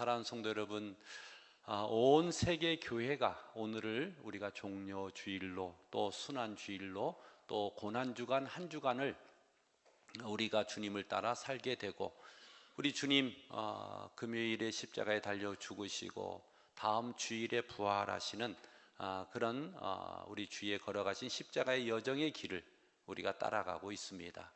사랑하는 성도 여러분, 온 세계 교회가 오늘을 우리가 종려 주일로 또 순환 주일로 또 고난 주간 한 주간을 우리가 주님을 따라 살게 되고, 우리 주님 금요일에 십자가에 달려 죽으시고 다음 주일에 부활하시는 그런 우리 주위에 걸어가신 십자가의 여정의 길을 우리가 따라가고 있습니다.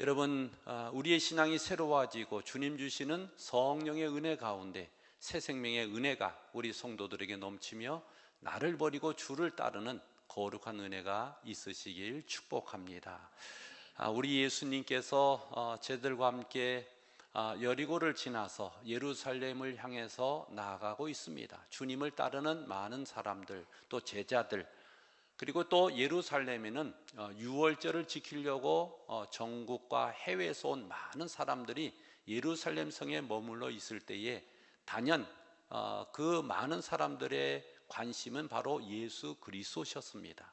여러분, 우리의 신앙이 새로워지고 주님 주시는 성령의 은혜 가운데 새 생명의 은혜가 우리 성도들에게 넘치며 나를 버리고 주를 따르는 거룩한 은혜가 있으시길 축복합니다. 우리 예수님께서 제들과 함께 여리고를 지나서 예루살렘을 향해서 나아가고 있습니다. 주님을 따르는 많은 사람들, 또 제자들, 그리고 또 예루살렘에는 유월절을 지키려고 전국과 해외에서 온 많은 사람들이 예루살렘 성에 머물러 있을 때에 단연 그 많은 사람들의 관심은 바로 예수 그리스도셨습니다.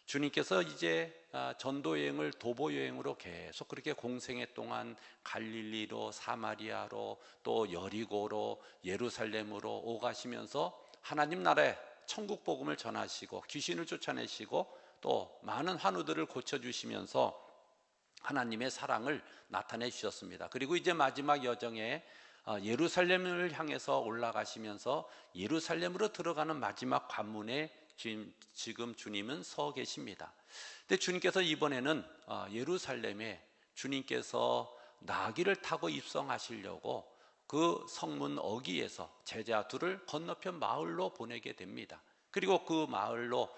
주님께서 이제 전도여행을 도보여행으로 계속 그렇게 공생애 동안 갈릴리로, 사마리아로, 또 여리고로, 예루살렘으로 오가시면서 하나님 나라의 천국 복음을 전하시고 귀신을 쫓아내시고 또 많은 환우들을 고쳐주시면서 하나님의 사랑을 나타내 주셨습니다. 그리고 이제 마지막 여정에 예루살렘을 향해서 올라가시면서 예루살렘으로 들어가는 마지막 관문에 지금 주님은 서 계십니다. 근데 주님께서 이번에는 예루살렘에 주님께서 나귀를 타고 입성하시려고 그 성문 어귀에서 제자 둘을 건너편 마을로 보내게 됩니다. 그리고 그 마을로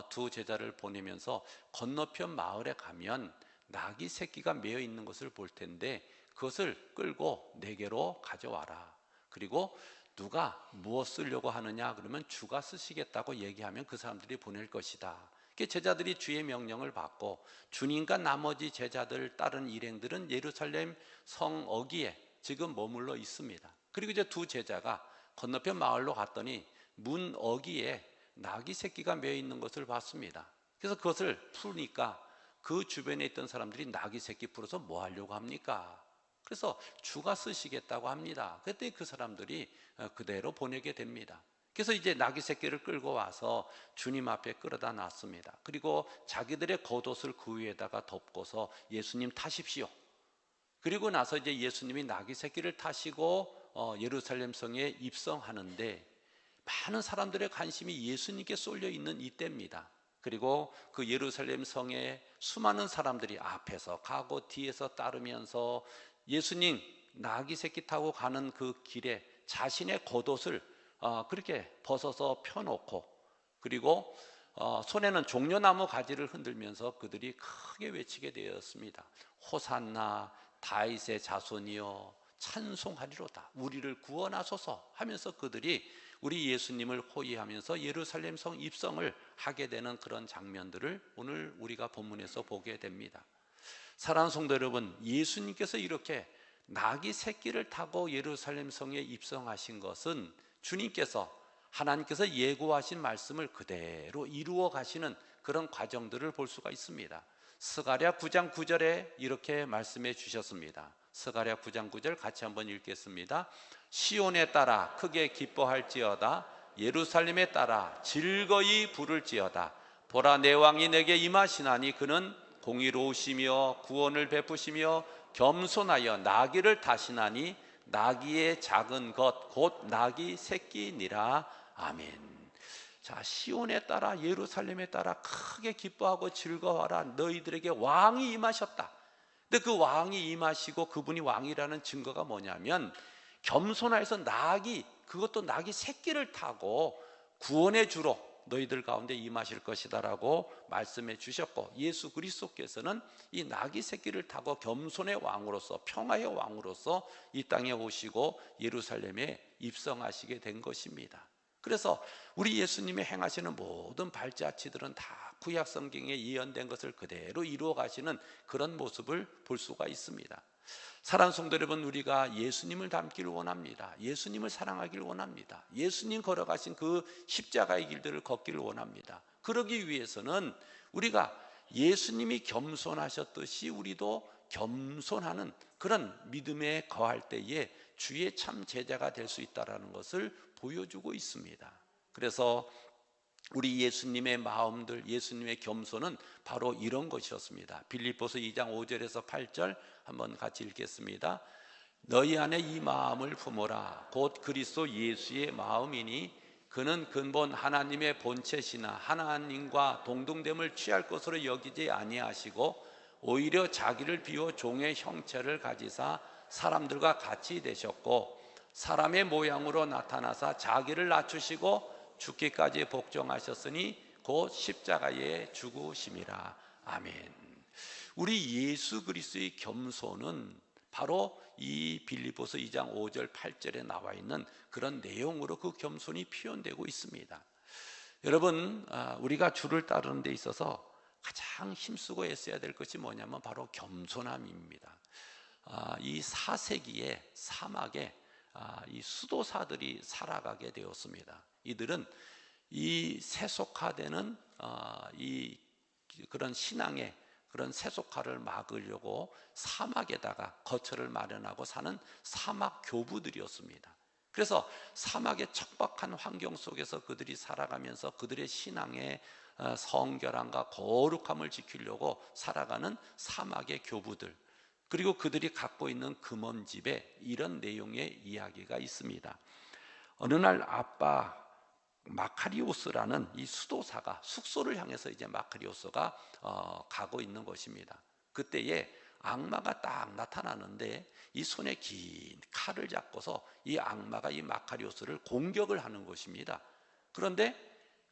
두 제자를 보내면서 건너편 마을에 가면 나귀 새끼가 매어 있는 것을 볼 텐데 그것을 끌고 내게로 가져와라. 그리고 누가 무엇 쓰려고 하느냐 그러면 주가 쓰시겠다고 얘기하면 그 사람들이 보낼 것이다. 제자들이 주의 명령을 받고 주님과 나머지 제자들 다른 일행들은 예루살렘 성 어귀에 지금 머물러 있습니다. 그리고 이제 두 제자가 건너편 마을로 갔더니 문 어귀에 나귀 새끼가 매어 있는 것을 봤습니다. 그래서 그것을 푸니까 그 주변에 있던 사람들이 나귀 새끼 풀어서 뭐 하려고 합니까? 그래서 주가 쓰시겠다고 합니다. 그때 그 사람들이 그대로 보내게 됩니다. 그래서 이제 나귀 새끼를 끌고 와서 주님 앞에 끌어다 놨습니다. 그리고 자기들의 겉옷을 그 위에다가 덮고서 예수님 타십시오. 그리고 나서 이제 예수님이 나귀 새끼를 타시고 예루살렘 성에 입성하는데 많은 사람들의 관심이 예수님께 쏠려 있는 이때입니다. 그리고 그 예루살렘 성에 수많은 사람들이 앞에서 가고 뒤에서 따르면서 예수님 나귀 새끼 타고 가는 그 길에 자신의 겉옷을 그렇게 벗어서 펴놓고, 그리고 손에는 종려나무 가지를 흔들면서 그들이 크게 외치게 되었습니다. 호산나 다윗의 자손이여 찬송하리로다, 우리를 구원하소서 하면서 그들이 우리 예수님을 호위하면서 예루살렘 성 입성을 하게 되는 그런 장면들을 오늘 우리가 본문에서 보게 됩니다. 사랑하는 성도 여러분, 예수님께서 이렇게 나귀 새끼를 타고 예루살렘 성에 입성하신 것은 주님께서 하나님께서 예고하신 말씀을 그대로 이루어 가시는 그런 과정들을 볼 수가 있습니다. 스가랴 9장 9절에 이렇게 말씀해 주셨습니다. 스가랴 9장 9절 같이 한번 읽겠습니다. 시온에 따라 크게 기뻐할지어다, 예루살렘에 따라 즐거이 부를지어다. 보라, 내 왕이 내게 임하시나니 그는 공의로우시며 구원을 베푸시며 겸손하여 나귀를 타시나니 나귀의 작은 것 곧 나귀 새끼니라. 아멘. 자, 시온에 따라 예루살렘에 따라 크게 기뻐하고 즐거워하라, 너희들에게 왕이 임하셨다. 근데 그 왕이 임하시고 그분이 왕이라는 증거가 뭐냐면 겸손해서 나귀, 그것도 나귀 새끼를 타고 구원의 주로 너희들 가운데 임하실 것이다 라고 말씀해 주셨고, 예수 그리스도께서는 이 나귀 새끼를 타고 겸손의 왕으로서 평화의 왕으로서 이 땅에 오시고 예루살렘에 입성하시게 된 것입니다. 그래서 우리 예수님이 행하시는 모든 발자취들은 다 구약 성경에 예언된 것을 그대로 이루어 가시는 그런 모습을 볼 수가 있습니다. 사랑하는 성도 여러분, 우리가 예수님을 닮기를 원합니다. 예수님을 사랑하기를 원합니다. 예수님 걸어가신 그 십자가의 길들을 걷기를 원합니다. 그러기 위해서는 우리가 예수님이 겸손하셨듯이 우리도 겸손하는 그런 믿음에 거할 때에 주의 참 제자가 될 수 있다라는 것을 보여주고 있습니다. 그래서 우리 예수님의 마음들, 예수님의 겸손은 바로 이런 것이었습니다. 빌립보서 2장 5절에서 8절 한번 같이 읽겠습니다. 너희 안에 이 마음을 품어라. 곧 그리스도 예수의 마음이니 그는 근본 하나님의 본체시나 하나님과 동등됨을 취할 것으로 여기지 아니하시고 오히려 자기를 비워 종의 형체를 가지사 사람들과 같이 되셨고 사람의 모양으로 나타나사 자기를 낮추시고 죽기까지 복종하셨으니 곧 십자가에 죽으심이라. 아멘. 우리 예수 그리스도의 겸손은 바로 이 빌립보서 2장 5절 8절에 나와 있는 그런 내용으로 그 겸손이 표현되고 있습니다. 여러분, 우리가 주를 따르는 데 있어서 가장 힘쓰고 애써야 될 것이 뭐냐면 바로 겸손함입니다. 이 4세기의 사막에 이 수도사들이 살아가게 되었습니다. 이들은 이 세속화되는 이 그런 신앙의 그런 세속화를 막으려고 사막에다가 거처를 마련하고 사는 사막 교부들이었습니다. 그래서 사막의 척박한 환경 속에서 그들이 살아가면서 그들의 신앙의 성결함과 거룩함을 지키려고 살아가는 사막의 교부들, 그리고 그들이 갖고 있는 금언집에 이런 내용의 이야기가 있습니다. 어느 날 아빠 마카리오스라는 이 수도사가 숙소를 향해서 이제 마카리오스가 가고 있는 것입니다. 그때에 악마가 딱 나타나는데 이 손에 긴 칼을 잡고서 이 악마가 이 마카리오스를 공격을 하는 것입니다. 그런데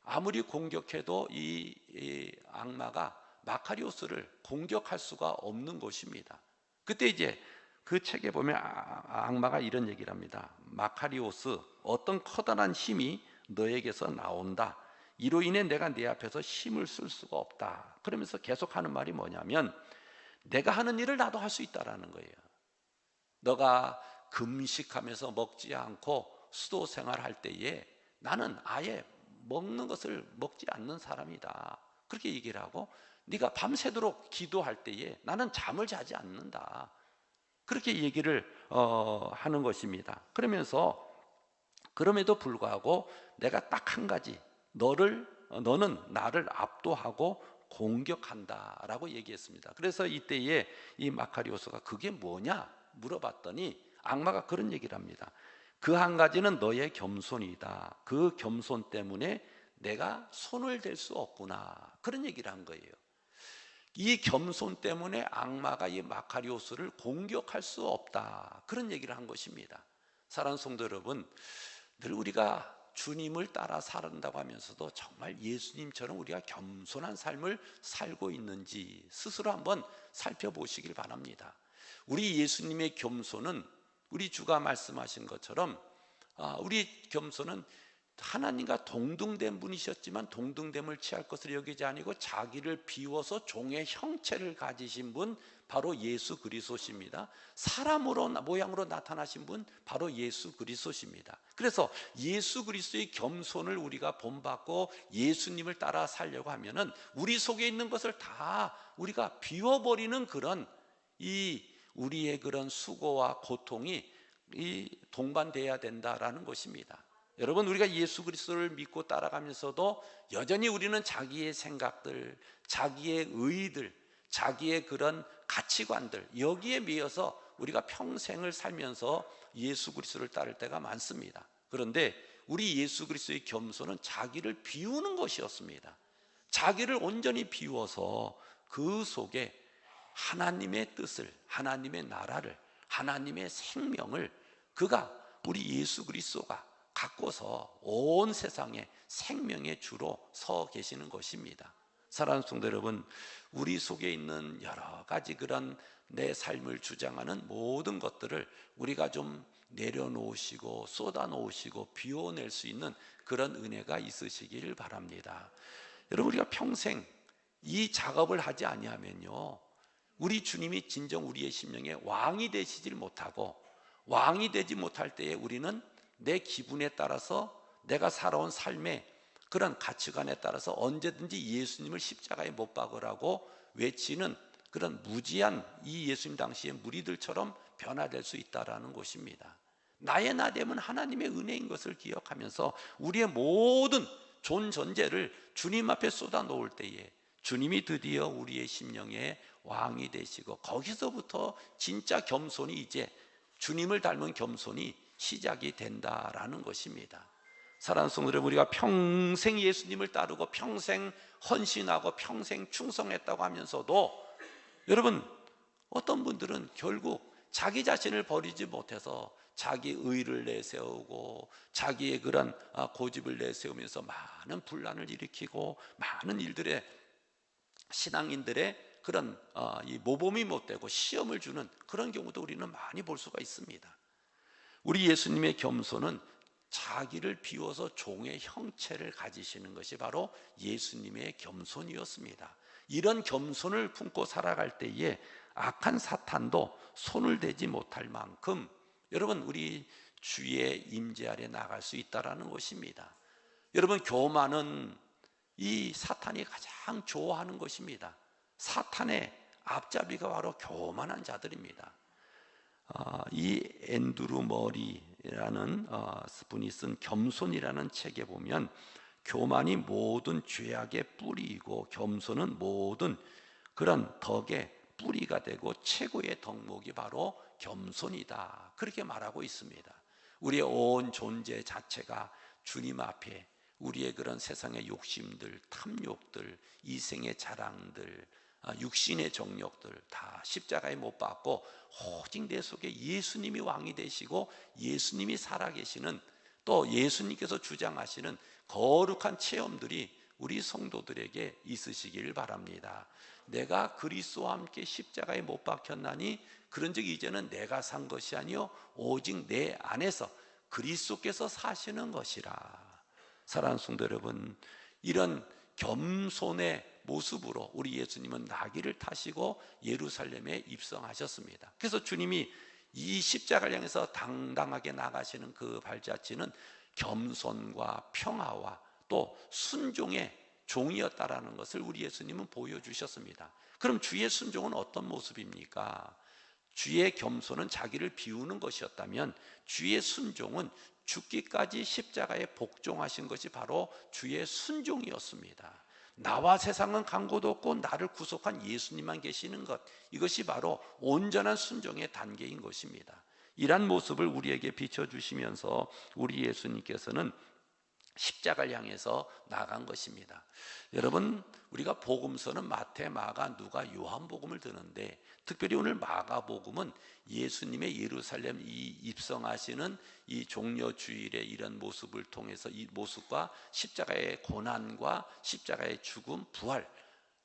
아무리 공격해도 이 악마가 마카리오스를 공격할 수가 없는 것입니다. 그때 이제 그 책에 보면 악마가 이런 얘기를 합니다. 마카리오스, 어떤 커다란 힘이 너에게서 나온다. 이로 인해 내가 네 앞에서 힘을 쓸 수가 없다. 그러면서 계속하는 말이 뭐냐면 내가 하는 일을 나도 할 수 있다라는 거예요. 너가 금식하면서 먹지 않고 수도 생활할 때에 나는 아예 먹는 것을 먹지 않는 사람이다. 그렇게 얘기를 하고 네가 밤새도록 기도할 때에 나는 잠을 자지 않는다. 그렇게 얘기를 하는 것입니다. 그러면서 그럼에도 불구하고 내가 딱 한 가지, 너는 나를 압도하고 공격한다라고 얘기했습니다. 그래서 이때에 이 마카리오스가 그게 뭐냐 물어봤더니 악마가 그런 얘기를 합니다. 그 한 가지는 너의 겸손이다. 그 겸손 때문에 내가 손을 댈 수 없구나. 그런 얘기를 한 거예요. 이 겸손 때문에 악마가 이 마카리오스를 공격할 수 없다. 그런 얘기를 한 것입니다. 사랑하는 성도 여러분, 늘 우리가 주님을 따라 살아간다고 하면서도 정말 예수님처럼 우리가 겸손한 삶을 살고 있는지 스스로 한번 살펴보시길 바랍니다. 우리 예수님의 겸손은 우리 주가 말씀하신 것처럼 우리 겸손은 하나님과 동등된 분이셨지만 동등됨을 취할 것을 여기지 아니고 자기를 비워서 종의 형체를 가지신 분 바로 예수 그리스도십니다. 사람으로 모양으로 나타나신 분 바로 예수 그리스도십니다. 그래서 예수 그리스도의 겸손을 우리가 본받고 예수님을 따라 살려고 하면은 우리 속에 있는 것을 다 우리가 비워버리는 그런 우리의 그런 수고와 고통이 동반돼야 된다라는 것입니다. 여러분, 우리가 예수 그리스도를 믿고 따라가면서도 여전히 우리는 자기의 생각들, 자기의 의의들, 자기의 그런 가치관들 여기에 매여서 우리가 평생을 살면서 예수 그리스도를 따를 때가 많습니다. 그런데 우리 예수 그리스도의 겸손은 자기를 비우는 것이었습니다. 자기를 온전히 비워서 그 속에 하나님의 뜻을, 하나님의 나라를, 하나님의 생명을 그가 우리 예수 그리스도가 갖고서 온 세상에 생명의 주로 서 계시는 것입니다. 사랑하는 성도 여러분, 우리 속에 있는 여러 가지 그런 내 삶을 주장하는 모든 것들을 우리가 좀 내려놓으시고 쏟아놓으시고 비워낼 수 있는 그런 은혜가 있으시길 바랍니다. 여러분, 우리가 평생 이 작업을 하지 아니하면요, 우리 주님이 진정 우리의 심령의 왕이 되시질 못하고 왕이 되지 못할 때에 우리는 내 기분에 따라서 내가 살아온 삶의 그런 가치관에 따라서 언제든지 예수님을 십자가에 못 박으라고 외치는 그런 무지한 이 예수님 당시의 무리들처럼 변화될 수 있다라는 것입니다. 나의 나됨은 하나님의 은혜인 것을 기억하면서 우리의 모든 존재를 주님 앞에 쏟아 놓을 때에 주님이 드디어 우리의 심령의 왕이 되시고, 거기서부터 진짜 겸손이, 이제 주님을 닮은 겸손이 시작이 된다라는 것입니다. 사랑하는 성도 여러분, 우리가 평생 예수님을 따르고 평생 헌신하고 평생 충성했다고 하면서도, 여러분, 어떤 분들은 결국 자기 자신을 버리지 못해서 자기 의를 내세우고 자기의 그런 고집을 내세우면서 많은 분란을 일으키고 많은 일들에 신앙인들의 그런 이 모범이 못되고 시험을 주는 그런 경우도 우리는 많이 볼 수가 있습니다. 우리 예수님의 겸손은 자기를 비워서 종의 형체를 가지시는 것이 바로 예수님의 겸손이었습니다. 이런 겸손을 품고 살아갈 때에 악한 사탄도 손을 대지 못할 만큼, 여러분, 우리 주의 임재 아래 나갈 수 있다라는 것입니다. 여러분, 교만은 이 사탄이 가장 좋아하는 것입니다. 사탄의 앞잡이가 바로 교만한 자들입니다. 이 앤드루 머리라는 분이 쓴 겸손이라는 책에 보면, 교만이 모든 죄악의 뿌리이고 겸손은 모든 그런 덕의 뿌리가 되고 최고의 덕목이 바로 겸손이다, 그렇게 말하고 있습니다. 우리의 온 존재 자체가 주님 앞에 우리의 그런 세상의 욕심들, 탐욕들, 이생의 자랑들, 육신의 정욕들 다 십자가에 못 박고 오직 내 속에 예수님이 왕이 되시고 예수님이 살아계시는, 또 예수님께서 주장하시는 거룩한 체험들이 우리 성도들에게 있으시길 바랍니다. 내가 그리스도와 함께 십자가에 못 박혔나니 그런즉 이제는 내가 산 것이 아니요 오직 내 안에서 그리스도께서 사시는 것이라. 사랑하는 성도 여러분, 이런 겸손의 모습으로 우리 예수님은 나귀를 타시고 예루살렘에 입성하셨습니다. 그래서 주님이 이 십자가를 향해서 당당하게 나가시는 그 발자취는 겸손과 평화와 또 순종의 종이었다라는 것을 우리 예수님은 보여주셨습니다. 그럼 주의 순종은 어떤 모습입니까? 주의 겸손은 자기를 비우는 것이었다면, 주의 순종은 죽기까지 십자가에 복종하신 것이 바로 주의 순종이었습니다. 나와 세상은 간 곳 없고 나를 구속한 예수님만 계시는 것, 이것이 바로 온전한 순종의 단계인 것입니다. 이러한 모습을 우리에게 비춰주시면서 우리 예수님께서는 십자가를 향해서 나간 것입니다. 여러분, 우리가 복음서는 마태, 마가, 누가, 요한복음을 드는데, 특별히 오늘 마가복음은 예수님의 예루살렘 이 입성하시는 이 종려주일의 이런 모습을 통해서, 이 모습과 십자가의 고난과 십자가의 죽음, 부활,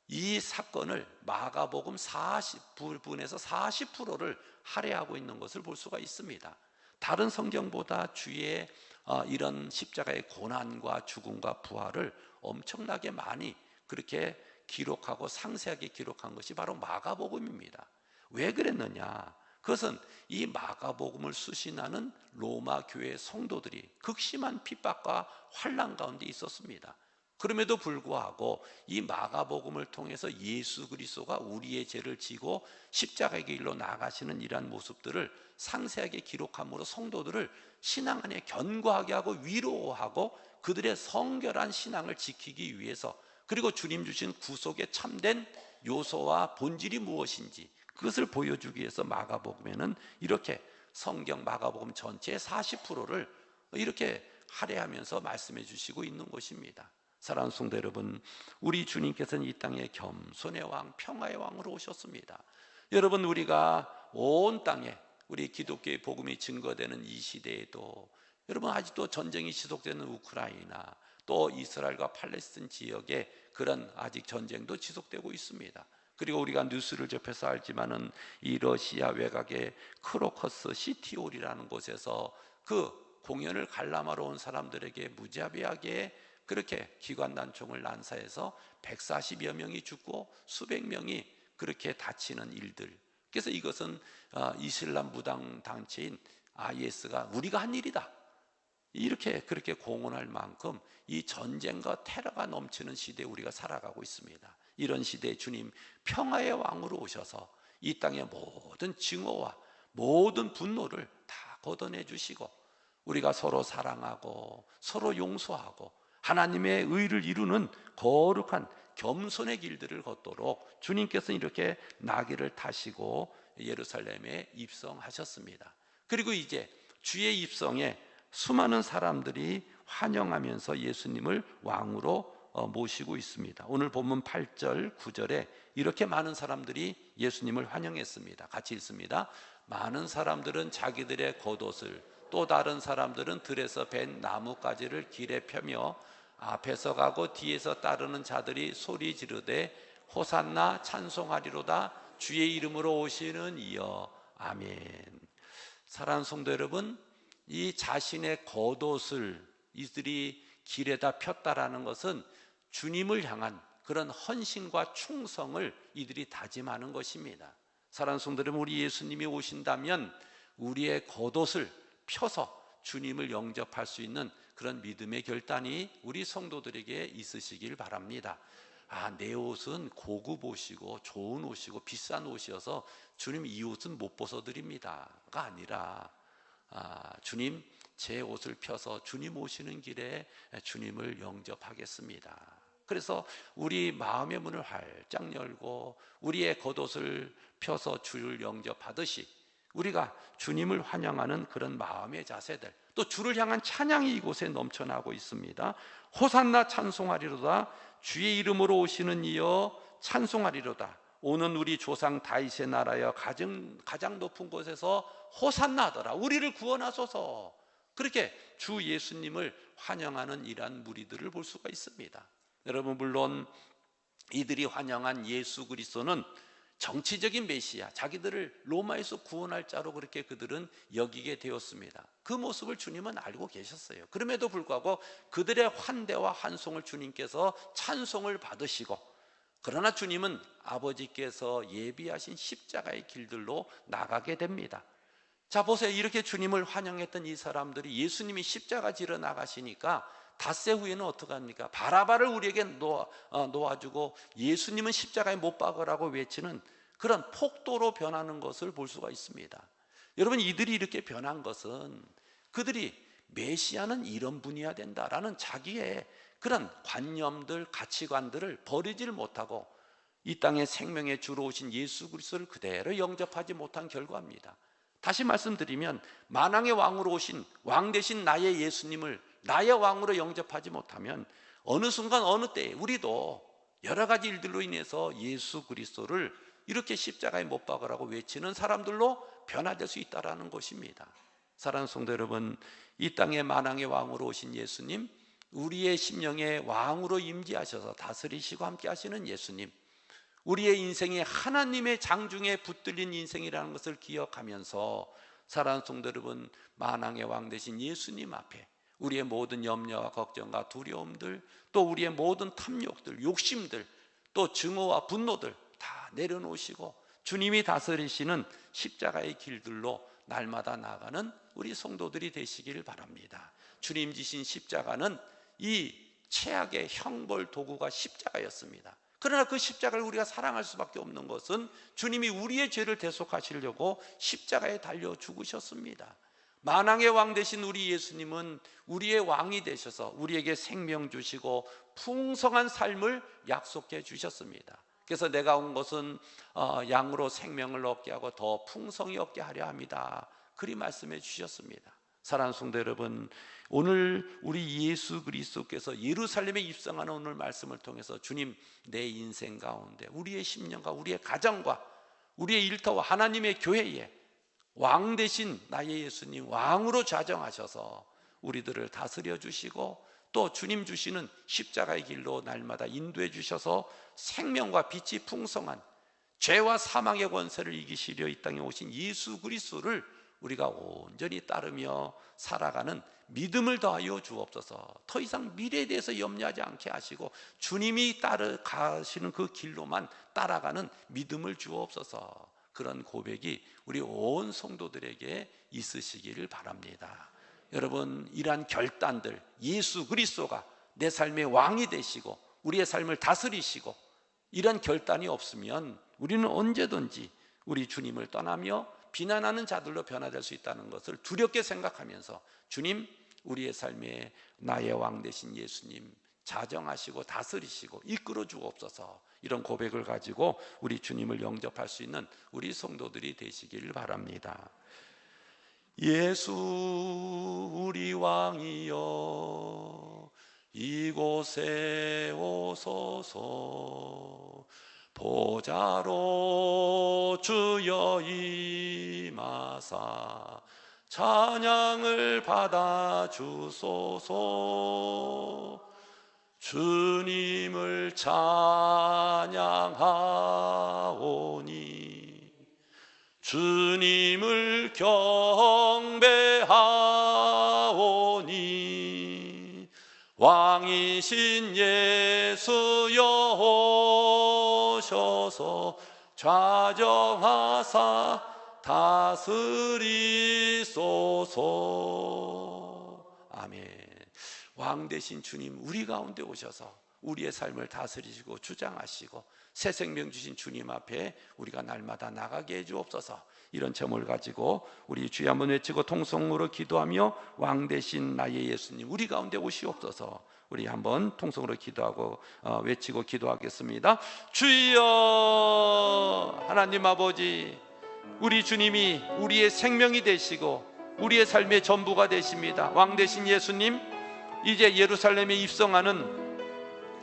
이 사건을 마가복음 40분에서 40%를 할애하고 있는 것을 볼 수가 있습니다. 다른 성경보다 주의 이런 십자가의 고난과 죽음과 부활을 엄청나게 많이 그렇게 기록하고 상세하게 기록한 것이 바로 마가복음입니다. 왜 그랬느냐? 그것은 이 마가복음을 수신하는 로마 교회 성도들이 극심한 핍박과 환난 가운데 있었습니다. 그럼에도 불구하고 이 마가복음을 통해서 예수 그리스도가 우리의 죄를 지고 십자가의 길로 나가시는 이러한 모습들을 상세하게 기록함으로 성도들을 신앙 안에 견고하게 하고 위로하고 그들의 성결한 신앙을 지키기 위해서, 그리고 주님 주신 구속의 참된 요소와 본질이 무엇인지 그것을 보여주기 위해서 마가복음에는 이렇게 성경 마가복음 전체의 40%를 이렇게 할애하면서 말씀해 주시고 있는 것입니다. 사랑하는 성도 여러분, 우리 주님께서는 이 땅에 겸손의 왕, 평화의 왕으로 오셨습니다. 여러분, 우리가 온 땅에 우리 기독교의 복음이 증거되는 이 시대에도, 여러분, 아직도 전쟁이 지속되는 우크라이나, 또 이스라엘과 팔레스틴 지역에 그런 아직 전쟁도 지속되고 있습니다. 그리고 우리가 뉴스를 접해서 알지만은 이 러시아 외곽의 크로커스 시티홀이라는 곳에서 그 공연을 관람하러 온 사람들에게 무자비하게 그렇게 기관단총을 난사해서 140여 명이 죽고 수백 명이 그렇게 다치는 일들. 그래서 이것은 이슬람 무당 단체인 IS가 우리가 한 일이다, 이렇게 그렇게 공언할 만큼 이 전쟁과 테러가 넘치는 시대에 우리가 살아가고 있습니다. 이런 시대에 주님 평화의 왕으로 오셔서 이 땅의 모든 증오와 모든 분노를 다 걷어내 주시고 우리가 서로 사랑하고 서로 용서하고 하나님의 의를 이루는 거룩한 겸손의 길들을 걷도록 주님께서 이렇게 나귀를 타시고 예루살렘에 입성하셨습니다. 그리고 이제 주의 입성에 수많은 사람들이 환영하면서 예수님을 왕으로 모시고 있습니다. 오늘 본문 8절, 9절에 이렇게 많은 사람들이 예수님을 환영했습니다. 같이 읽습니다. 많은 사람들은 자기들의 겉옷을, 또 다른 사람들은 들에서 벤 나뭇가지를 길에 펴며 앞에서 가고 뒤에서 따르는 자들이 소리 지르되 호산나 찬송하리로다 주의 이름으로 오시는 이여 아멘. 사랑하는 성도 여러분, 이 자신의 겉옷을 이들이 길에다 폈다라는 것은 주님을 향한 그런 헌신과 충성을 이들이 다짐하는 것입니다. 사랑하는 성도 여러분, 우리 예수님이 오신다면 우리의 겉옷을 펴서 주님을 영접할 수 있는 그런 믿음의 결단이 우리 성도들에게 있으시길 바랍니다. 내 옷은 고급 옷이고 좋은 옷이고 비싼 옷이어서 주님 이 옷은 못 벗어드립니다가 아니라 주님 제 옷을 펴서 주님 오시는 길에 주님을 영접하겠습니다. 그래서 우리 마음의 문을 활짝 열고 우리의 겉옷을 펴서 주를 영접하듯이 우리가 주님을 환영하는 그런 마음의 자세들, 또 주를 향한 찬양이 이곳에 넘쳐나고 있습니다. 호산나 찬송하리로다 주의 이름으로 오시는 이여 찬송하리로다. 오는 우리 조상 다윗의 나라여 가장 높은 곳에서 호산나 하더라. 우리를 구원하소서. 그렇게 주 예수님을 환영하는 이러한 무리들을 볼 수가 있습니다. 여러분, 물론 이들이 환영한 예수 그리스도는 정치적인 메시아, 자기들을 로마에서 구원할 자로 그렇게 그들은 여기게 되었습니다. 그 모습을 주님은 알고 계셨어요. 그럼에도 불구하고 그들의 환대와 환송을 주님께서 찬송을 받으시고, 그러나 주님은 아버지께서 예비하신 십자가의 길들로 나가게 됩니다. 자, 보세요. 이렇게 주님을 환영했던 이 사람들이 예수님이 십자가 지러 나가시니까 닷새 후에는 어떻게 합니까? 바라바를 우리에게 놓아주고 예수님은 십자가에 못 박으라고 외치는 그런 폭도로 변하는 것을 볼 수가 있습니다. 여러분, 이들이 이렇게 변한 것은 그들이 메시아는 이런 분이어야 된다라는 자기의 그런 관념들, 가치관들을 버리질 못하고 이 땅에 생명의 주로 오신 예수 그리스도를 그대로 영접하지 못한 결과입니다. 다시 말씀드리면 만왕의 왕으로 오신 왕 대신 나의 예수님을 나의 왕으로 영접하지 못하면 어느 순간 어느 때에 우리도 여러 가지 일들로 인해서 예수 그리스도를 이렇게 십자가에 못 박으라고 외치는 사람들로 변화될 수 있다는 것입니다. 사랑하는 성도 여러분, 이 땅에 만왕의 왕으로 오신 예수님, 우리의 심령의 왕으로 임재하셔서 다스리시고 함께 하시는 예수님, 우리의 인생이 하나님의 장중에 붙들린 인생이라는 것을 기억하면서 사랑하는 성도 여러분, 만왕의 왕 되신 예수님 앞에 우리의 모든 염려와 걱정과 두려움들, 또 우리의 모든 탐욕들, 욕심들, 또 증오와 분노들 다 내려놓으시고 주님이 다스리시는 십자가의 길들로 날마다 나가는 우리 성도들이 되시길 바랍니다. 주님 지신 십자가는 이 최악의 형벌 도구가 십자가였습니다. 그러나 그 십자가를 우리가 사랑할 수밖에 없는 것은 주님이 우리의 죄를 대속하시려고 십자가에 달려 죽으셨습니다. 만왕의 왕 되신 우리 예수님은 우리의 왕이 되셔서 우리에게 생명 주시고 풍성한 삶을 약속해 주셨습니다. 그래서 내가 온 것은 양으로 생명을 얻게 하고 더 풍성히 얻게 하려 합니다. 그리 말씀해 주셨습니다. 사랑하는 성도 여러분, 오늘 우리 예수 그리스도께서 예루살렘에 입성하는 오늘 말씀을 통해서 주님, 내 인생 가운데 우리의 심령과 우리의 가정과 우리의 일터와 하나님의 교회에 왕 대신 나의 예수님 왕으로 좌정하셔서 우리들을 다스려 주시고 또 주님 주시는 십자가의 길로 날마다 인도해 주셔서 생명과 빛이 풍성한 죄와 사망의 권세를 이기시려 이 땅에 오신 예수 그리스도를 우리가 온전히 따르며 살아가는 믿음을 더하여 주옵소서. 더 이상 미래에 대해서 염려하지 않게 하시고 주님이 따라가시는 그 길로만 따라가는 믿음을 주옵소서. 그런 고백이 우리 온 성도들에게 있으시기를 바랍니다. 여러분, 이러한 결단들, 예수 그리스도가 내 삶의 왕이 되시고 우리의 삶을 다스리시고 이런 결단이 없으면 우리는 언제든지 우리 주님을 떠나며 비난하는 자들로 변화될 수 있다는 것을 두렵게 생각하면서 주님, 우리의 삶에 나의 왕 되신 예수님 자정하시고 다스리시고 이끌어 주옵소서. 이런 고백을 가지고 우리 주님을 영접할 수 있는 우리 성도들이 되시길 바랍니다. 예수 우리 왕이여 이곳에 오소서. 보좌로 주여 임하사 찬양을 받아 주소서. 주님을 찬양하오니 주님을 경배하오니 왕이신 예수여 오셔서 좌정하사 다스리소서. 아멘. 왕 되신 주님 우리 가운데 오셔서 우리의 삶을 다스리시고 주장하시고 새 생명 주신 주님 앞에 우리가 날마다 나가게 해주옵소서. 이런 제목을 가지고 우리 주여 한번 외치고 통성으로 기도하며 왕 되신 나의 예수님 우리 가운데 오시옵소서. 우리 한번 통성으로 기도하고 외치고 기도하겠습니다. 주여, 하나님 아버지, 우리 주님이 우리의 생명이 되시고 우리의 삶의 전부가 되십니다. 왕 되신 예수님, 이제 예루살렘에 입성하는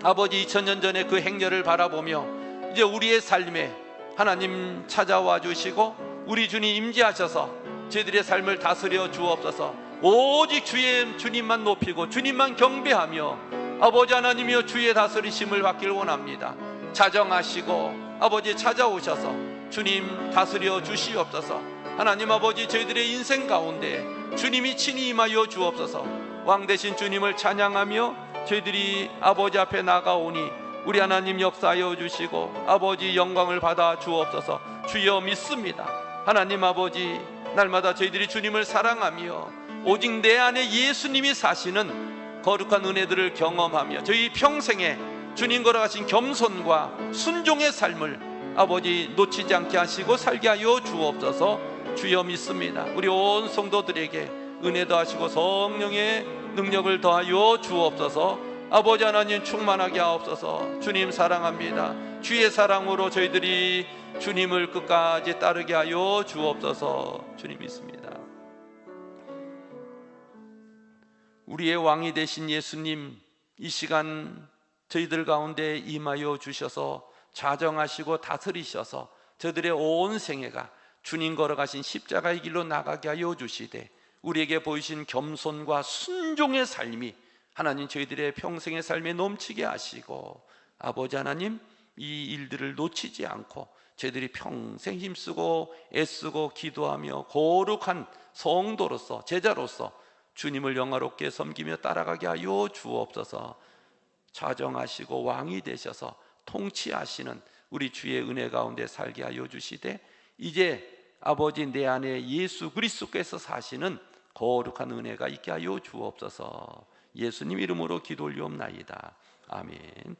아버지 2000년 전의 그 행렬을 바라보며 이제 우리의 삶에 하나님 찾아와 주시고 우리 주님 임재하셔서 저희들의 삶을 다스려 주옵소서. 오직 주의 주님만 높이고 주님만 경배하며 아버지 하나님이여 주의 다스리심을 받길 원합니다. 자정하시고 아버지 찾아오셔서 주님 다스려 주시옵소서. 하나님 아버지, 저희들의 인생 가운데 주님이 친히 임하여 주옵소서. 왕 되신 주님을 찬양하며 저희들이 아버지 앞에 나가오니 우리 하나님 역사하여 주시고 아버지 영광을 받아 주옵소서. 주여 믿습니다. 하나님 아버지, 날마다 저희들이 주님을 사랑하며 오직 내 안에 예수님이 사시는 거룩한 은혜들을 경험하며 저희 평생에 주님 걸어가신 겸손과 순종의 삶을 아버지 놓치지 않게 하시고 살게 하여 주옵소서. 주여 믿습니다. 우리 온 성도들에게 은혜 더하시고 성령의 능력을 더하여 주옵소서. 아버지 하나님 충만하게 하옵소서. 주님 사랑합니다. 주의 사랑으로 저희들이 주님을 끝까지 따르게 하여 주옵소서. 주님 믿습니다. 우리의 왕이 되신 예수님, 이 시간 저희들 가운데 임하여 주셔서 자정하시고 다스리셔서 저들의 온 생애가 주님 걸어가신 십자가의 길로 나가게 하여 주시되 우리에게 보이신 겸손과 순종의 삶이 하나님 저희들의 평생의 삶에 넘치게 하시고 아버지 하나님, 이 일들을 놓치지 않고 저희들이 평생 힘쓰고 애쓰고 기도하며 거룩한 성도로서 제자로서 주님을 영화롭게 섬기며 따라가게 하여 주옵소서. 자정하시고 왕이 되셔서 통치하시는 우리 주의 은혜 가운데 살게 하여 주시되 이제 아버지 내 안에 예수 그리스도께서 사시는 거룩한 은혜가 있게 하여 주옵소서. 예수님 이름으로 기도 올리옵나이다. 아멘.